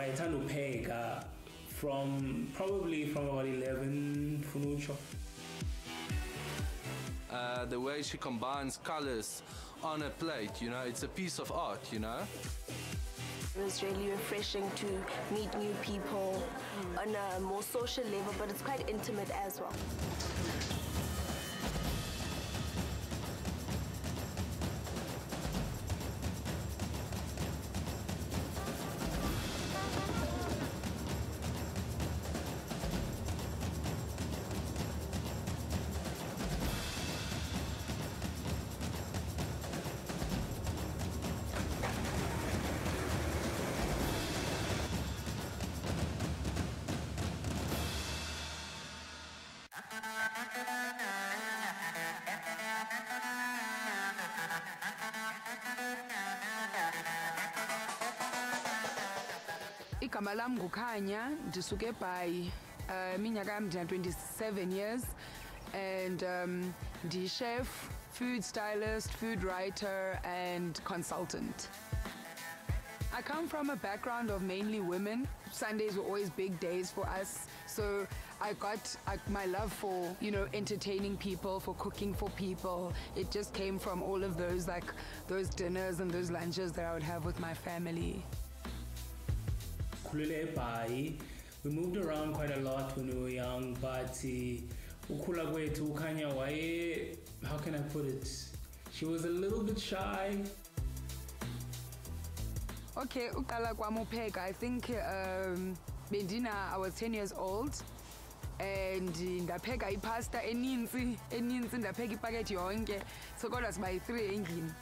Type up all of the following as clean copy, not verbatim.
wayethanda upheka probably from about 11 funucho. The way she combines colors on a plate, it's a piece of art, It was really refreshing to meet new people on a more social level, but it's quite intimate as well. Igama lami nguKhanya, ndisuke eBhayi, iminyaka yami ndina 27 years, and ndi-chef, food stylist, food writer, and consultant. I come from a background of mainly women. Sundays were always big days for us, so I got my love for, entertaining people, for cooking for people. It just came from all of those, those dinners and those lunches that I would have with my family. We moved around quite a lot when we were young, but ukhula kwethu uKhanya how can I put it? She was a little bit shy. Okay, uqala kwami upheka, I think I was 10 years old, and ndapheka ipasta eninzi ndapheka ipakethi yonke, so kodwa sibayi-3 endlini.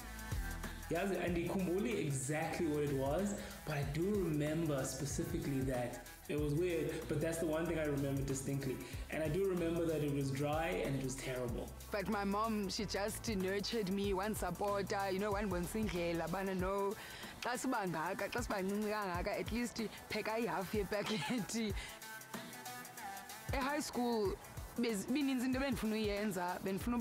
Yes, and ndikhumbuli exactly what it was, but I do remember specifically that it was weird, but that's the one thing I remember distinctly. And I do remember that it was dry and it was terrible. But my mom, she just nurtured me, one supporter, one bonsindlela, bana no, xa sibangaka, xa sibancinci kangaka, at least pheka ihalf yepakethi. High school, bininzi into bendifuna uyenza, benifuna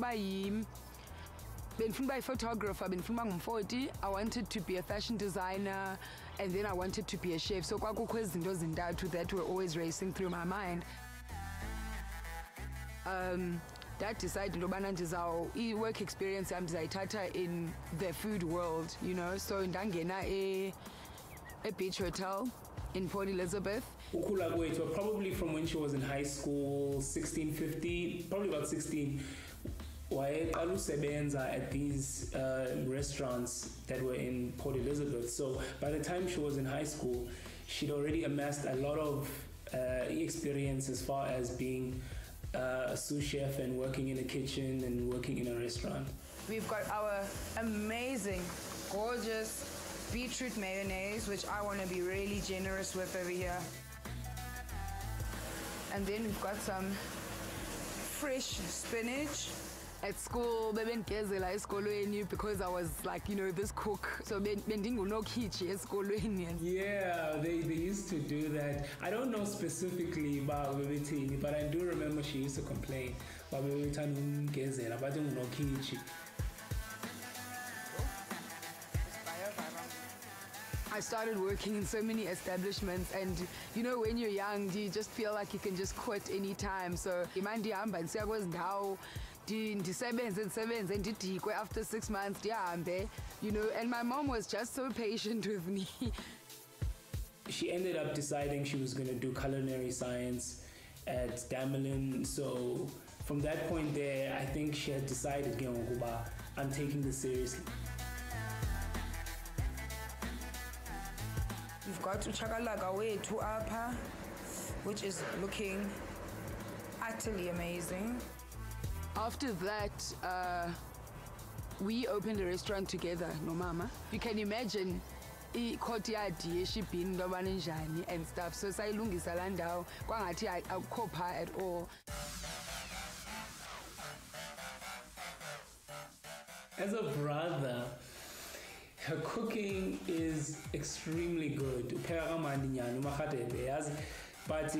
uba photographer, benifuna uba ngumfoti. I wanted to be a fashion designer, and then I wanted to be a chef. So kwakukho izinto zintathu that were always racing through my mind. That decided into yobana work experience yam ndizayithatha in the food world, So ndangena Beach Hotel in Port Elizabeth. Ukhula kwethu, probably from when she was in high school, 16, 15, probably about 16. Wayeqala usebenza at these restaurants that were in Port Elizabeth. So by the time she was in high school, she'd already amassed a lot of experience as far as being a sous chef and working in a kitchen and working in a restaurant. We've got our amazing, gorgeous beetroot mayonnaise, which I want to be really generous with over here. And then we've got some fresh spinach. At school, bebengezela esikolweni because I was this cook. So bendingunokhitshi esikolweni. Yeah, they used to do that. I don't know specifically about bebethini, but I do remember she used to complain about bebethanda umgezela, but ungunokhitshi. I started working in so many establishments, and when you're young, you just feel like you can just quit any time. So ndihamba ndisiya kwezi ndawo, ndisebenze ndidikwe after 6 months ndihambe, and my mom was just so patient with me. She ended up deciding she was going to do culinary science at Damelin. So from that point there, I think she had decided, I'm taking this seriously. We've got uchakalaka wethu apha, which is looking utterly amazing. After that, we opened a restaurant together, no mama. You can imagine i-courtyard yeshibhini intobana njani and stuff. So sayilungisa laa ndawo kwangathi akukho phaa at all. As a brother, her cooking is extremely good. But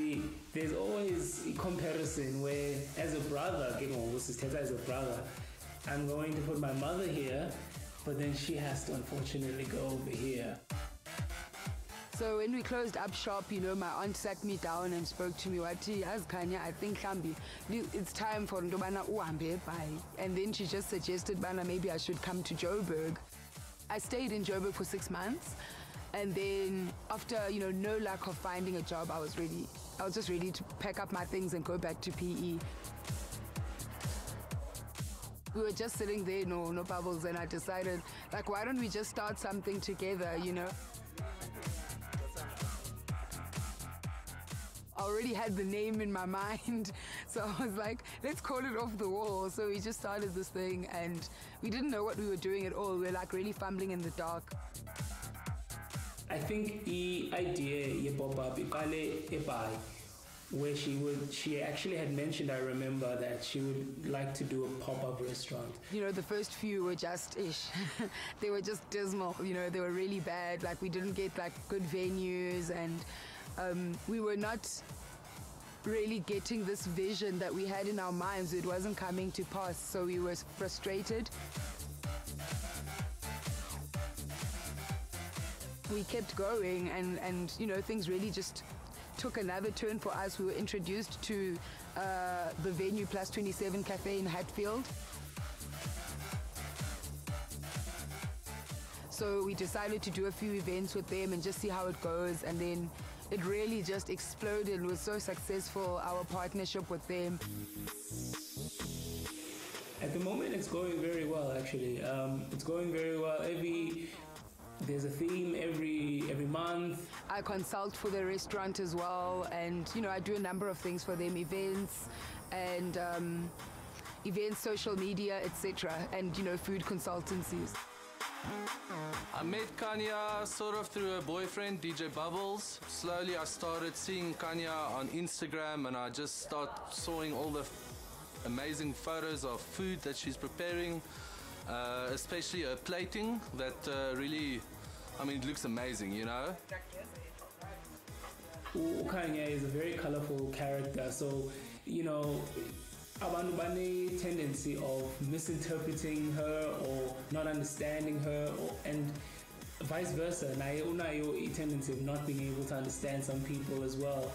there's always a comparison where, as a brother, as a brother, I'm going to put my mother here, but then she has to unfortunately go over here. So when we closed up shop, you know, my aunt sat me down and spoke to me. Wati, as Kanya, I think Kambi, it's time for Ndobana Uambe bye. And then she just suggested, Bana, maybe I should come to Joburg. I stayed in Joburg for 6 months. And then after, you know, no luck of finding a job, I was just ready to pack up my things and go back to PE. We were just sitting there, no bubbles, and I decided, like, why don't we just start something together, you know? I already had the name in my mind, so I was like, let's call it Off the Wall. So we just started this thing, and we didn't know what we were doing at all. We were like really fumbling in the dark. I think the idea ye pop-up iqale eBay, where she actually had mentioned, I remember, that she would like to do a pop-up restaurant. You know, the first few were just ish. They were just dismal, you know, they were really bad. Like, we didn't get like good venues, and we were not really getting this vision that we had in our minds. It wasn't coming to pass, so we were frustrated. We kept going, and you know, things really just took another turn for us. We were introduced to the venue Plus 27 Cafe in Hatfield. So we decided to do a few events with them and just see how it goes, and then it really just exploded. It was so successful, our partnership with them. At the moment, it's going very well, actually. It's going very well. There's a theme every month. I consult for the restaurant as well, and you know, I do a number of things for them, events and events, social media, etc., and you know, food consultancies. I met Kanya sort of through her boyfriend, DJ Bubbles. Slowly I started seeing Kanya on Instagram, and I just started seeing all the amazing photos of food that she's preparing. Especially her plating, that really, I mean, it looks amazing, you know. Kanya is a very colorful character, so, you know, abantu bane tendency of misinterpreting her or not understanding her, and vice versa. Naye unayo a tendency of not being able to understand some people as well.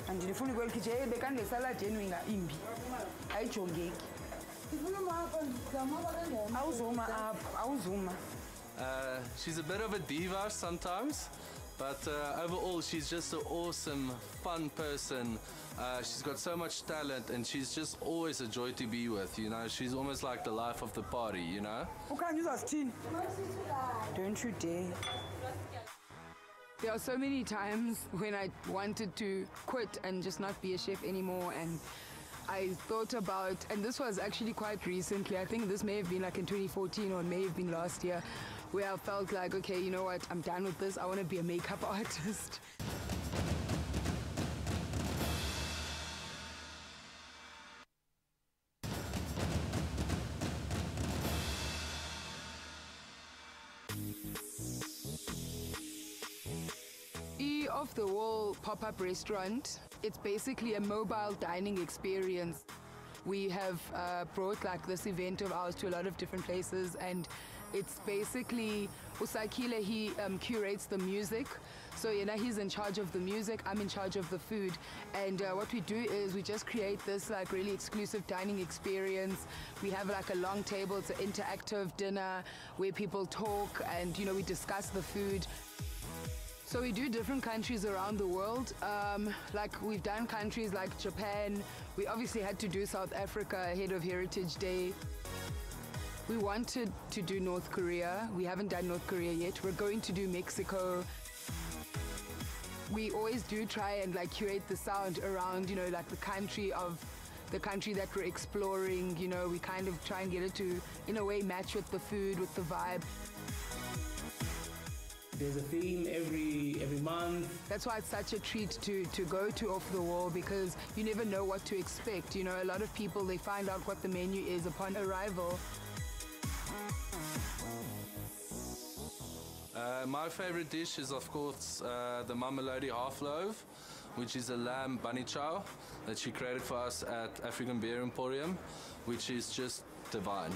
And the phone will kitchen, they can the salad genuine imbi. I chongeki. She's a bit of a diva sometimes, but overall she's just an awesome, fun person. She's got so much talent, and she's just always a joy to be with, you know. She's almost like the life of the party, you know. Don't you dare. There are so many times when I wanted to quit and just not be a chef anymore, and I thought about, and this was actually quite recently, I think this may have been like in 2014 or it may have been last year, where I felt like, okay, you know what, I'm done with this, I want to be a makeup artist. Off the Wall pop-up restaurant, it's basically a mobile dining experience. We have brought like this event of ours to a lot of different places, and it's basically Usakile, he curates the music. So you know, he's in charge of the music, I'm in charge of the food, and what we do is we just create this like really exclusive dining experience. We have like a long table, it's an interactive dinner where people talk, and you know, we discuss the food. So we do different countries around the world. Like we've done countries like Japan. We obviously had to do South Africa ahead of Heritage Day. We wanted to do North Korea. We haven't done North Korea yet. We're going to do Mexico. We always do try and like curate the sound around, you know, like the country that we're exploring. You know, we kind of try and get it to, in a way, match with the food, with the vibe. There's a theme every month. That's why it's such a treat to go to Off the Wall, because you never know what to expect. You know, a lot of people, they find out what the menu is upon arrival. My favorite dish is, of course, the Mamelodi half loaf, which is a lamb bunny chow that she created for us at African Beer Emporium, which is just divine.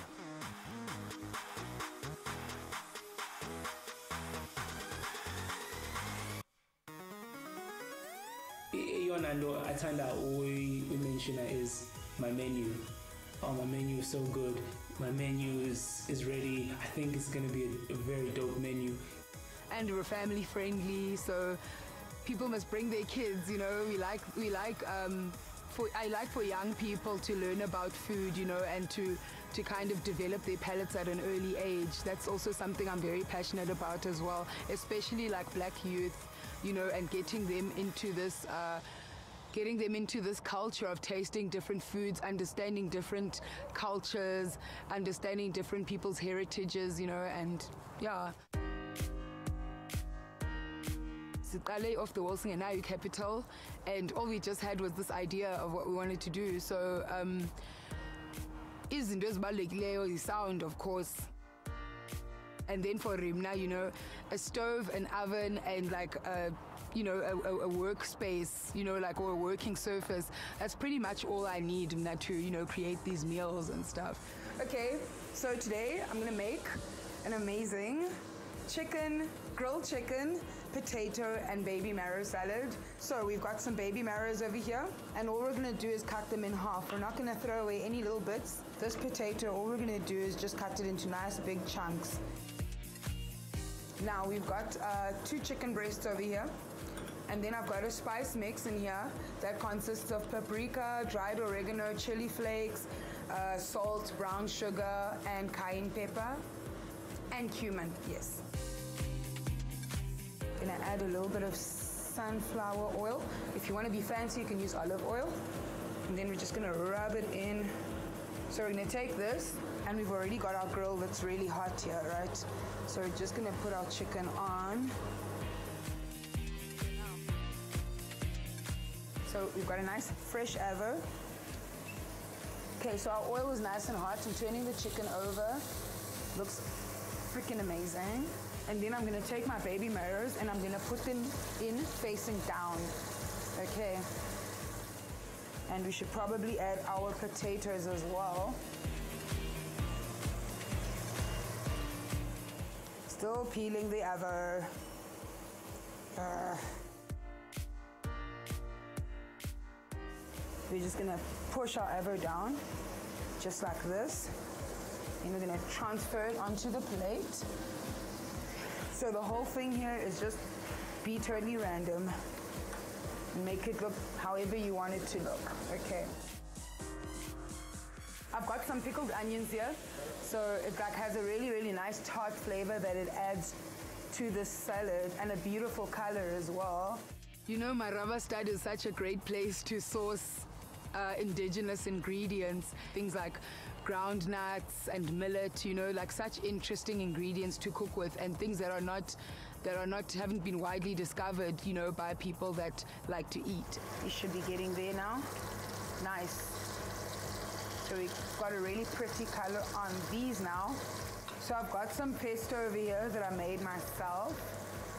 Eyona nto athanda uyimention is my menu. Oh, my menu is so good. My menu is ready. I think it's going to be a very dope menu. And we're family friendly, so people must bring their kids, you know. I like for young people to learn about food, you know, and to kind of develop their palates at an early age. That's also something I'm very passionate about as well, especially like black youth, you know, and getting them into this culture of tasting different foods, understanding different cultures, understanding different people's heritages, you know, and yeah. Siqale off the wall singenayo capital, and all we just had was this idea of what we wanted to do. So izinto ezibalulekileyo is sound, of course. And then for Rimna, you know, a stove, an oven, and like a workspace, you know, like, or a working surface. That's pretty much all I need to, you know, create these meals and stuff. Okay, so today I'm gonna make an amazing grilled chicken, potato, and baby marrow salad. So we've got some baby marrows over here, and all we're gonna do is cut them in half. We're not gonna throw away any little bits. This potato, all we're gonna do is just cut it into nice big chunks. Now we've got 2 chicken breasts over here, and then I've got a spice mix in here that consists of paprika, dried oregano, chili flakes, salt, brown sugar, and cayenne pepper, and cumin, yes. Gonna add a little bit of sunflower oil. If you want to be fancy, you can use olive oil. And then we're just gonna rub it in. So we're gonna take this, and we've already got our grill that's really hot here, right? So we're just gonna put our chicken on. So we've got a nice fresh avo. Okay, so our oil is nice and hot. I'm turning the chicken over. Looks freaking amazing. And then I'm gonna take my baby marrows and I'm gonna put them in facing down. Okay. And we should probably add our potatoes as well. Still peeling the avo. We're just gonna push our avo down, just like this. And we're gonna transfer it onto the plate. So the whole thing here is just be totally random and make it look however you want it to look, okay? I've got some pickled onions here. So it like has a really, really nice tart flavor that it adds to this salad, and a beautiful color as well. You know, Maravastad is such a great place to source indigenous ingredients, things like ground nuts and millet, you know, like such interesting ingredients to cook with, and things that haven't been widely discovered, you know, by people that like to eat. You should be getting there now. Nice. So we've got a really pretty color on these now. So I've got some pesto over here that I made myself.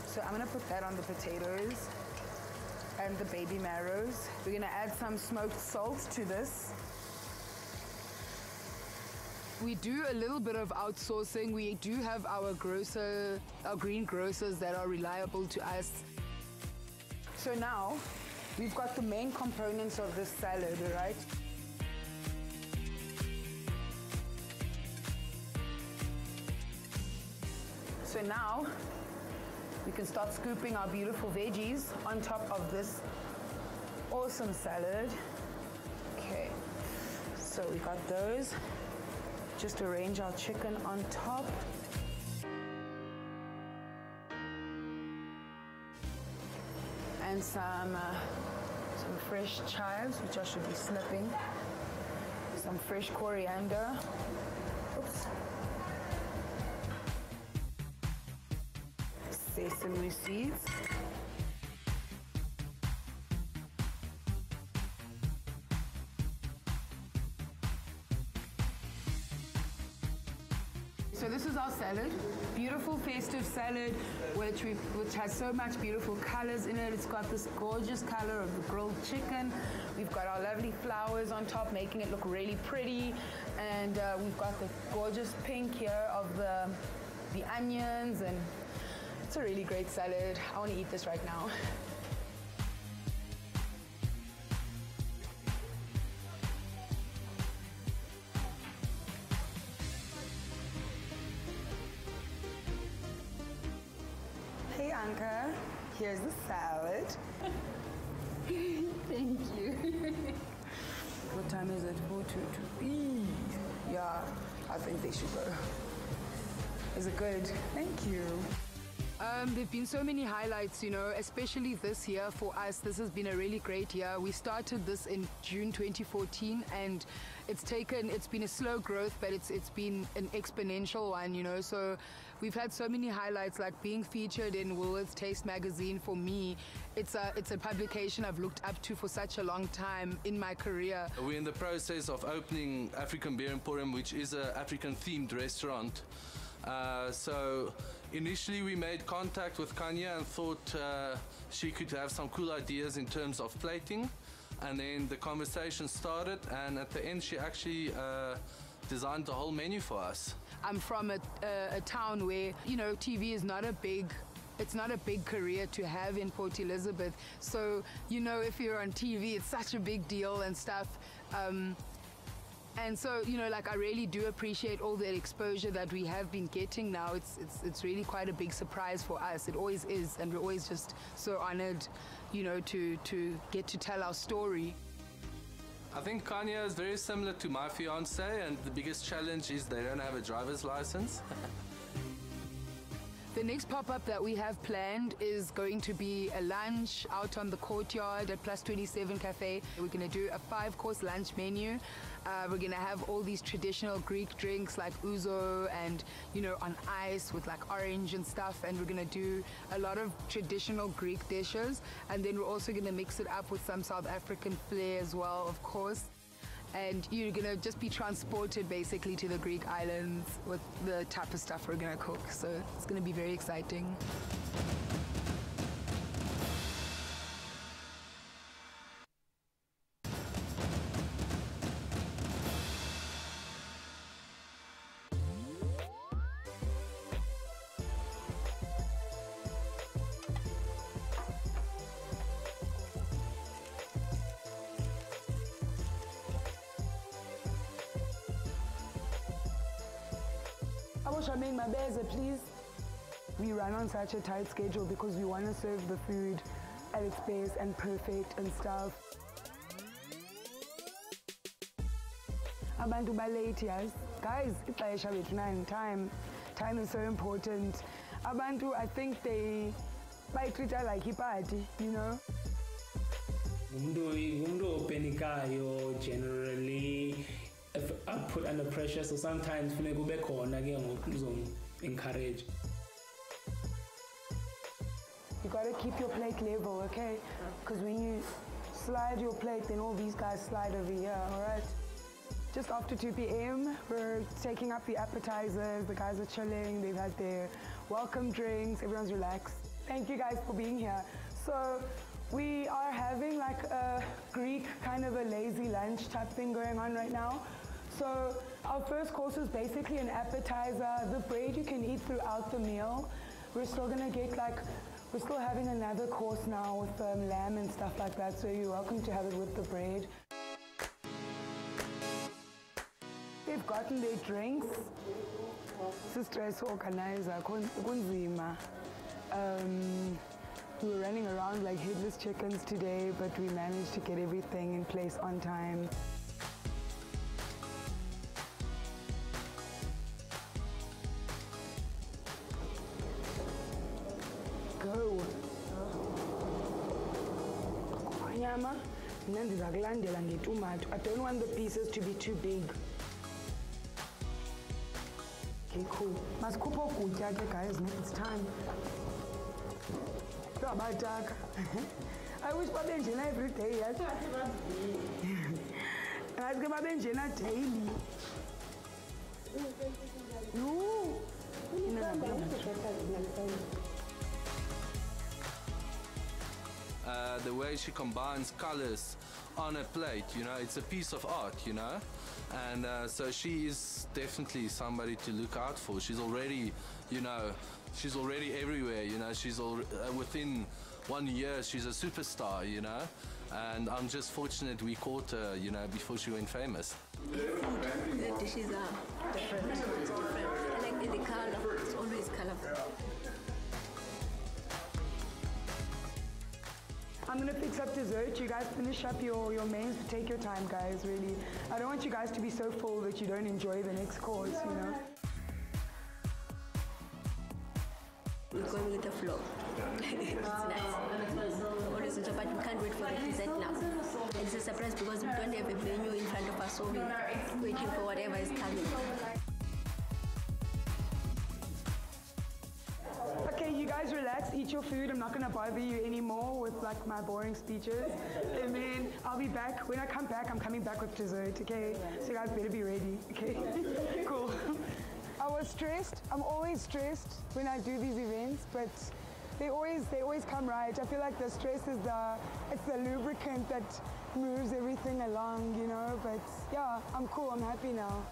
So I'm gonna put that on the potatoes and the baby marrows. We're gonna add some smoked salt to this. We do a little bit of outsourcing. We do have our green grocers that are reliable to us. So now we've got the main components of this salad, right? So now we can start scooping our beautiful veggies on top of this awesome salad. Okay, so we got those. Just arrange our chicken on top. And some fresh chives, which I should be snipping. Some fresh coriander. Oops. Sesame seeds. So this is our salad, beautiful festive salad, which has so much beautiful colors in it. It's got this gorgeous color of the grilled chicken. We've got our lovely flowers on top, making it look really pretty, and we've got the gorgeous pink here of the onions, and it's a really great salad. I want to eat this right now. Bianca, here's the salad. Thank you. What time is it? 4:22. Yeah, I think they should go. Is it good? Thank you. There've been so many highlights, you know, especially this year for us. This has been a really great year. We started this in June 2014, and it's been a slow growth, but it's been an exponential one, you know. So we've had so many highlights, like being featured in Woolworths Taste magazine. For me, it's a publication I've looked up to for such a long time in my career. We're in the process of opening African Beer Emporium, which is an African-themed restaurant. So initially we made contact with Kanya and thought she could have some cool ideas in terms of plating, and then the conversation started, and at the end she actually designed the whole menu for us. I'm from a town where, you know, TV is not a big career to have in Port Elizabeth. So, you know, if you're on TV, it's such a big deal and stuff. And so, you know, like, I really do appreciate all the exposure that we have been getting now. It's really quite a big surprise for us. It always is, and we're always just so honored, you know, to get to tell our story. I think Kanya is very similar to my fiance, and the biggest challenge is they don't have a driver's license. The next pop-up that we have planned is going to be a lunch out on the courtyard at Plus 27 Cafe. We're going to do a 5-course lunch menu. We're going to have all these traditional Greek drinks like ouzo and, you know, on ice with like orange and stuff. And we're going to do a lot of traditional Greek dishes. And then we're also going to mix it up with some South African flair as well, of course. And you're going to just be transported basically to the Greek islands with the type of stuff we're going to cook. So it's going to be very exciting. I wish I made my beza, please. We run on such a tight schedule because we want to serve the food at its best and perfect and stuff. Abantu ba late, yes. Guys, it's like time. Time is so important. Abantu, I think they treat her like a party, you know? Umuntu openikayo generally I put under pressure, so sometimes funeka ube khona ke ngoku encourage. You gotta keep your plate level, okay? Because when you slide your plate, then all these guys slide over here, all right? Just after 2 p.m., we're taking up the appetizers. The guys are chilling. They've had their welcome drinks. Everyone's relaxed. Thank you guys for being here. So we are having like a Greek kind of a lazy lunch type thing going on right now. So our first course is basically an appetizer. The bread you can eat throughout the meal. We're still gonna get like, we're still having another course now with lamb and stuff like that. So you're welcome to have it with the bread. They've gotten their drinks. Stress organizer, kunzima. We were running around like headless chickens today, but we managed to get everything in place on time. Go. Nyama, ndiza kulandela ngetumato. I don't want the pieces to be too big. Okay, cool. Masikhupha ukutya ke guys, it's time. I wish babe njena every day, yes? I wish babe njena daily. No. The way she combines colors on a plate, you know, it's a piece of art, you know, and so she is definitely somebody to look out for. She's already, you know, she's already everywhere, you know. She's within 1 year she's a superstar, you know, and I'm just fortunate we caught her, you know, before she went famous. The dishes are different. It's different. I like the color. It's always colorful. I'm gonna fix up dessert. You guys finish up your mains, but take your time, guys, really. I don't want you guys to be so full that you don't enjoy the next course, you know? We're going with the flow. It's nice. Always enjoy, but we can't wait for the dessert now. It's a surprise because we don't have a menu in front of us, so we're waiting for whatever is coming. Okay, you guys relax, eat your food. I'm not gonna bother you anymore with like my boring speeches. And then I'll be back. When I come back, I'm coming back with dessert, okay? So you guys better be ready, okay? Cool. I was stressed. I'm always stressed when I do these events, but they always come right. I feel like the stress is the lubricant that moves everything along, you know? But yeah, I'm cool, I'm happy now.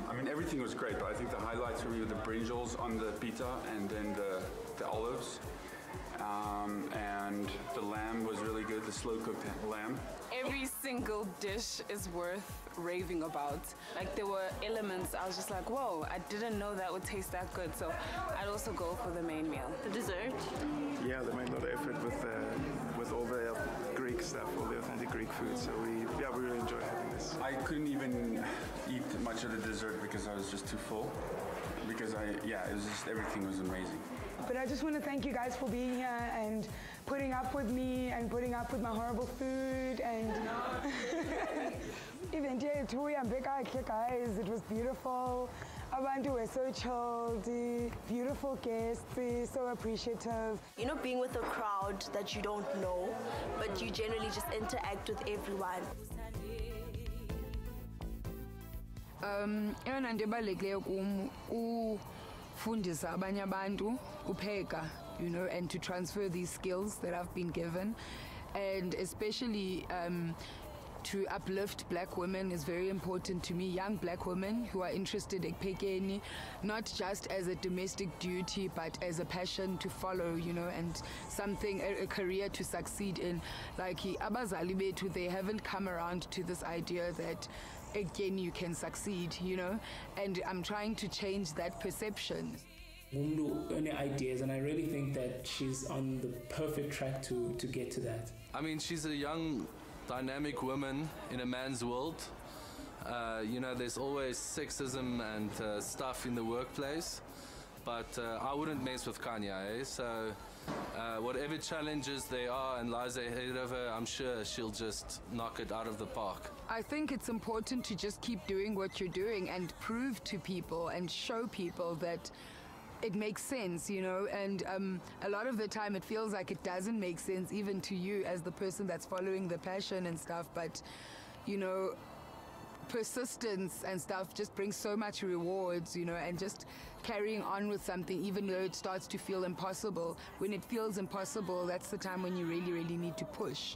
I mean, everything was great, but I think the highlights for me were the brinjals on the pita and then the olives. And the lamb was really good, the slow-cooked lamb. Every single dish is worth raving about. Like, there were elements, I was just like, whoa, I didn't know that would taste that good. So I'd also go for the main meal. The dessert? Yeah, they made a lot of effort with all the Greek stuff, all the authentic Greek food. So we really enjoyed having this. I couldn't even eat much of the dessert because I was just too full. Because it was just, everything was amazing. But I just want to thank you guys for being here and putting up with me and putting up with my horrible food and even guys, it was beautiful. Abantu were so chilled, beautiful guests, so appreciative. You know, being with a crowd that you don't know, but you generally just interact with everyone. Eyona nto ebalulekileyo kum ufundisa abanye abantu upheka, you know, and to transfer these skills that I've been given, and especially to uplift black women is very important to me. Young black women who are interested in ekphekeni, not just as a domestic duty, but as a passion to follow, you know, and something, a career to succeed in. Like abazali bethu, they haven't come around to this idea that again you can succeed, you know, and I'm trying to change that perception. Any ideas, and I really think that she's on the perfect track to get to that. I mean, she's a young, dynamic woman in a man's world. You know, there's always sexism and stuff in the workplace, but I wouldn't mess with Kanya, eh? So whatever challenges there are and lies ahead of her, I'm sure she'll just knock it out of the park. I think it's important to just keep doing what you're doing and prove to people and show people that it makes sense, you know, and a lot of the time it feels like it doesn't make sense even to you as the person that's following the passion and stuff, but, you know, persistence and stuff just brings so much rewards, you know, and just carrying on with something even though it starts to feel impossible. When it feels impossible, that's the time when you really, really need to push.